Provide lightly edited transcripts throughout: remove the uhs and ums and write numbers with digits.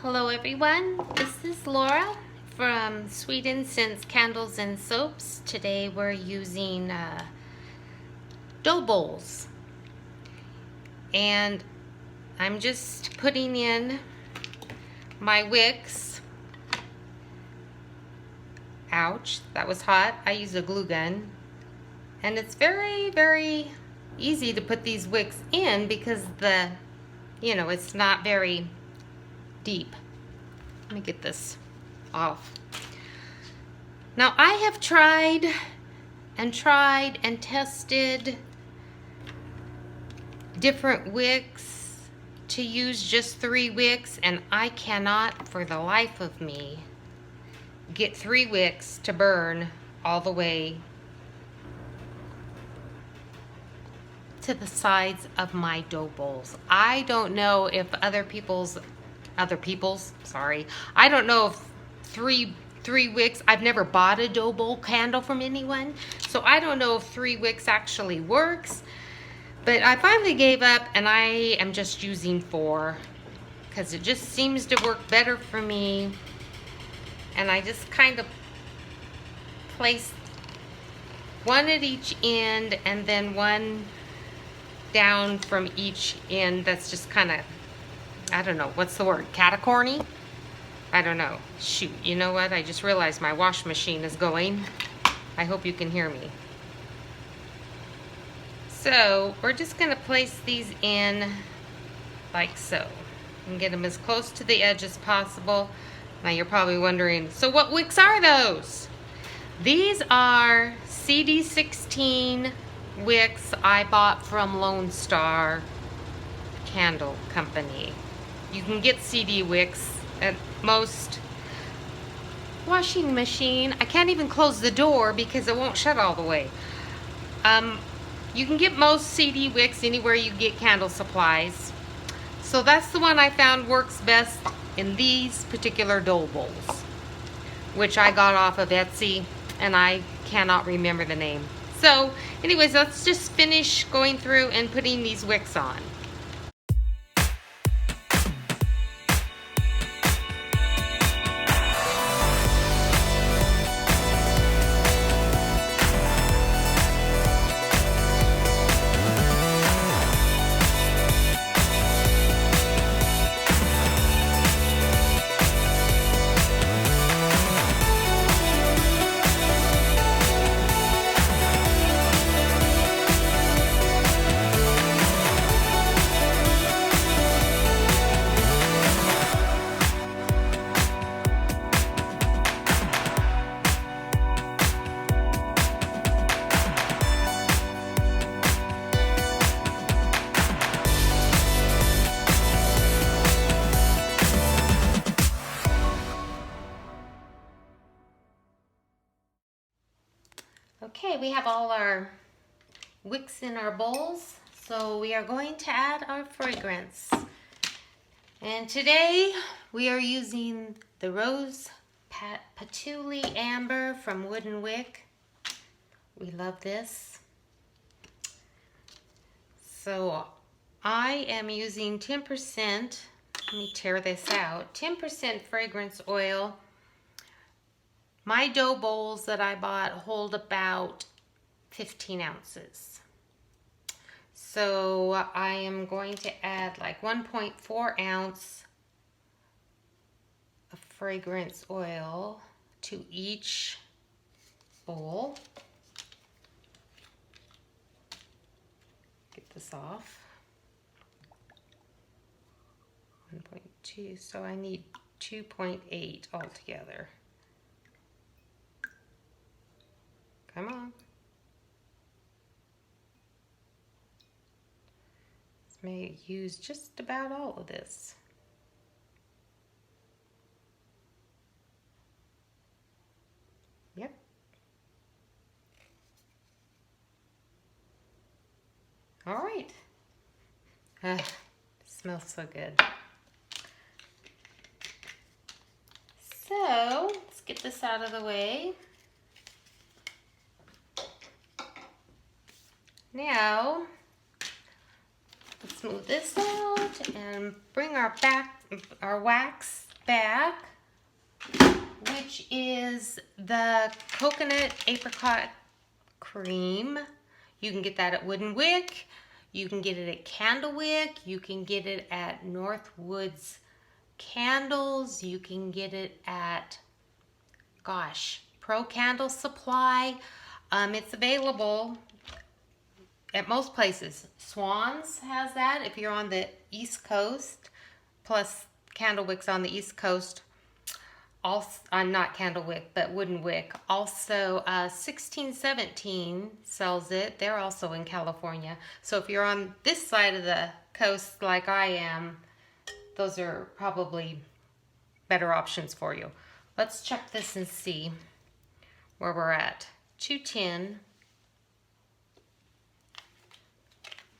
Hello everyone, this is Laura from Sweet Incense Candles and Soaps. Today we're using dough bowls, and I'm just putting in my wicks. Ouch, that was hot. I use a glue gun, and it's very easy to put these wicks in because it's not very deep. Let me get this off. Now I have tried and tested different wicks to use just 3 wicks, and I cannot for the life of me get 3 wicks to burn all the way to the sides of my dough bowls. I don't know if I don't know if three wicks, I've never bought a dough bowl candle from anyone, so I don't know if 3 wicks actually works, but I finally gave up and I am just using 4 because it just seems to work better for me. And I just kind of place one at each end and then one down from each end. That's just kind of, I don't know, what's the word? Catacorny? I don't know. Shoot, you know what? I just realized my wash machine is going. I hope you can hear me. So we're just going to place these in like so and get them as close to the edge as possible. Now you're probably wondering, so what wicks are those? These are CD16 wicks I bought from Lone Star Candle Company. You can get CD wicks at most washing machine. I can't even close the door because it won't shut all the way. You can get most CD wicks anywhere you get candle supplies. So that's the one I found works best in these particular dough bowls, which I got off of Etsy, and I cannot remember the name. So anyways, let's just finish going through and putting these wicks on. Okay, we have all our wicks in our bowls, so we are going to add our fragrance. And today we are using the Rose Patchouli Amber from Wooden Wick. We love this. So I am using 10%, let me tear this out, 10% fragrance oil. My dough bowls that I bought hold about 15 ounces. So I am going to add like 1.4 ounce of fragrance oil to each bowl. Get this off. 1.2, so I need 2.8 altogether. Come on. This may use just about all of this. Yep. All right. Smells so good. So let's get this out of the way. Now, let's move this out and bring our wax back, which is the Coconut Apricot Cream. You can get that at WOODENWICC. You can get it at CandleWic. You can get it at Northwoods Candles. You can get it at, gosh, Pro Candle Supply. It's available at most places. Swans has that if you're on the East Coast, plus CandleWick's on the East Coast. Also, not CandleWic, but WOODENWICC. Also, 1617 sells it. They're also in California. So if you're on this side of the coast like I am, those are probably better options for you. Let's check this and see where we're at. 210.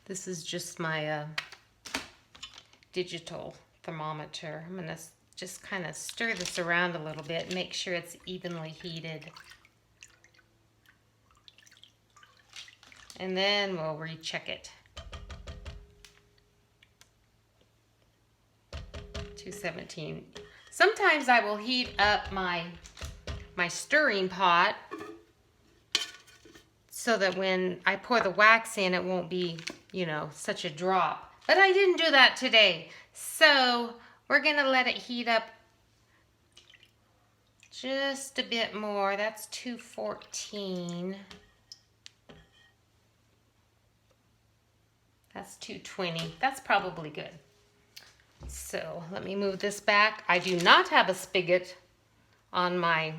This is just my digital thermometer. I'm going to just kind of stir this around a little bit, make sure it's evenly heated. And then we'll recheck it. 217. Sometimes I will heat up my stirring pot so that when I pour the wax in, it won't be, you know, such a drop. But I didn't do that today. So we're gonna let it heat up just a bit more. That's 214. That's 220. That's probably good. So let me move this back. I do not have a spigot on my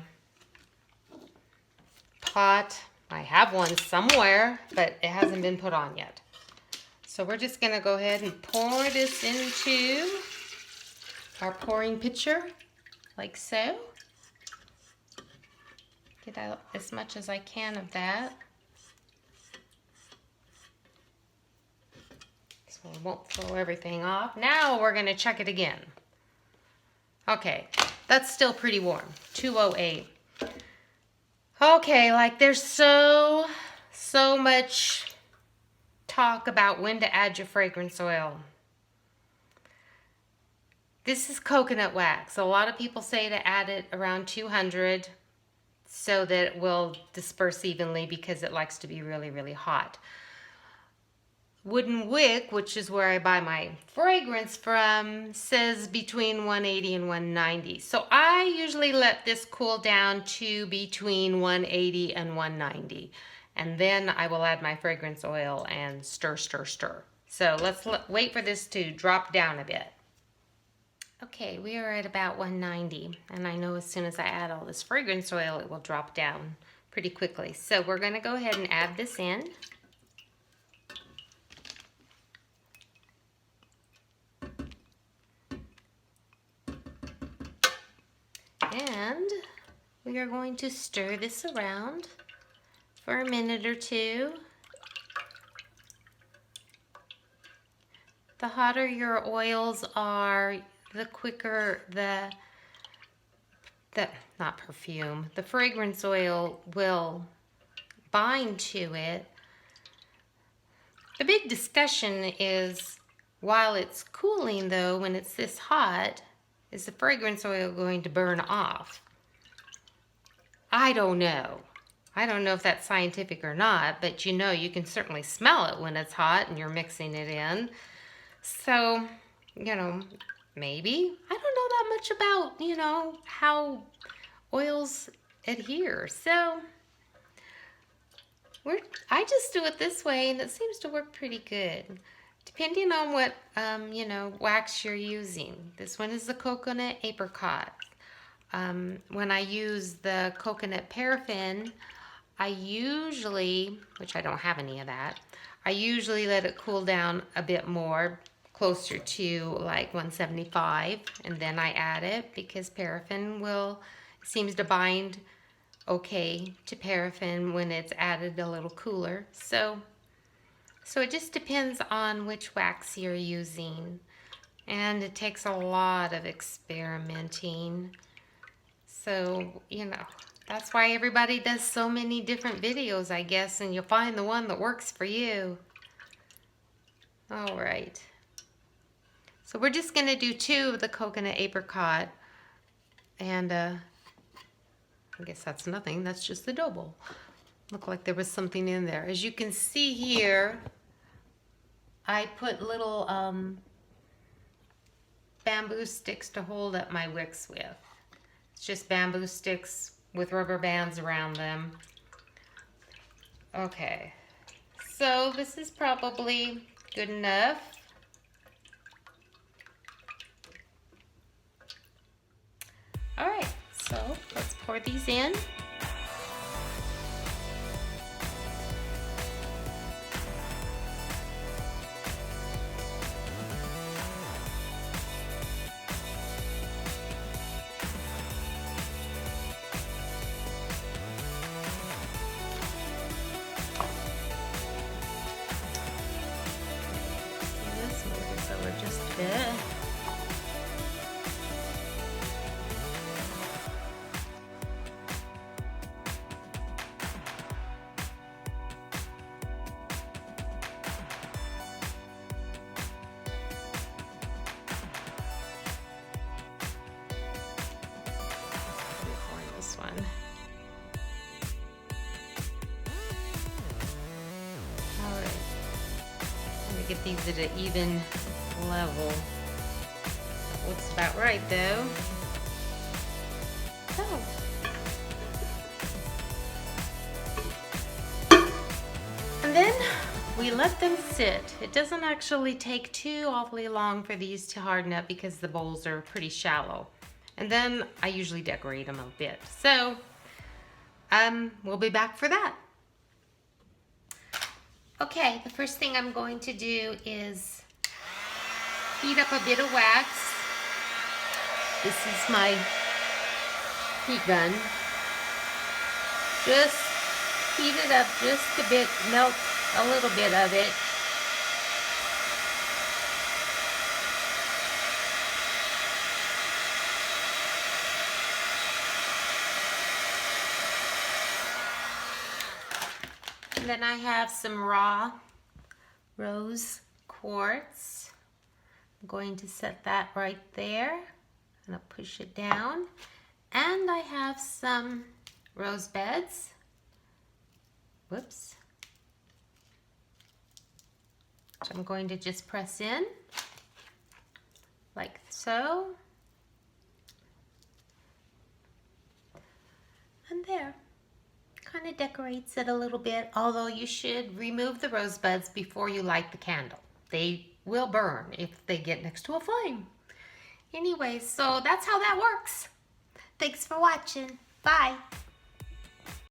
pot. I have one somewhere, but it hasn't been put on yet. So we're just gonna go ahead and pour this into our pouring pitcher, like so. Get out as much as I can of that. So we won't throw everything off. Now we're gonna check it again. Okay, that's still pretty warm, 208. Okay, like there's so much talk about when to add your fragrance oil. This is coconut wax. A lot of people say to add it around 200 so that it will disperse evenly because it likes to be really, really hot. WOODENWICC, which is where I buy my fragrance from, says between 180 and 190. So I usually let this cool down to between 180 and 190. And then I will add my fragrance oil and stir, stir, stir. So let's wait for this to drop down a bit. Okay, we are at about 190. And I know as soon as I add all this fragrance oil, it will drop down pretty quickly. So we're gonna go ahead and add this in. And we are going to stir this around for a minute or two. The hotter your oils are, the quicker the fragrance oil will bind to it. The big discussion is, while it's cooling though, when it's this hot, is the fragrance oil going to burn off? I don't know. I don't know if that's scientific or not, but you know, you can certainly smell it when it's hot and you're mixing it in. So, you know, maybe. I don't know that much about, you know, how oils adhere. So, I just do it this way and it seems to work pretty good. Depending on what, you know, wax you're using. This one is the Coconut-Apricot. When I use the coconut paraffin, I usually, which I don't have any of that, I usually let it cool down a bit more, closer to like 175, and then I add it because paraffin seems to bind okay to paraffin when it's added a little cooler. So it just depends on which wax you're using, and it takes a lot of experimenting. So, you know, that's why everybody does so many different videos, I guess, and you'll find the one that works for you. All right. So we're just gonna do 2 of the Coconut-Apricot And I guess that's nothing, that's just adobo. Looked like there was something in there. As you can see here, I put little bamboo sticks to hold up my wicks with. It's just bamboo sticks with rubber bands around them. Okay, so this is probably good enough. All right, so let's pour these in. This moves over just a bit. This one. All right. Let me get these at an even level. That looks about right, though. So. And then we let them sit. It doesn't actually take too awfully long for these to harden up because the bowls are pretty shallow. And then I usually decorate them a bit. So, we'll be back for that. Okay, the first thing I'm going to do is heat up a bit of wax. This is my heat gun. Just heat it up just a bit, melt a little bit of it. And then I have some raw rose quartz. I'm going to set that right there. I'm going to push it down. And I have some rose beds. Whoops. Which I'm going to just press in like so. And there. Kind of decorates it a little bit, although you should remove the rose buds before you light the candle. They will burn if they get next to a flame. Anyway, so that's how that works. Thanks for watching. Bye.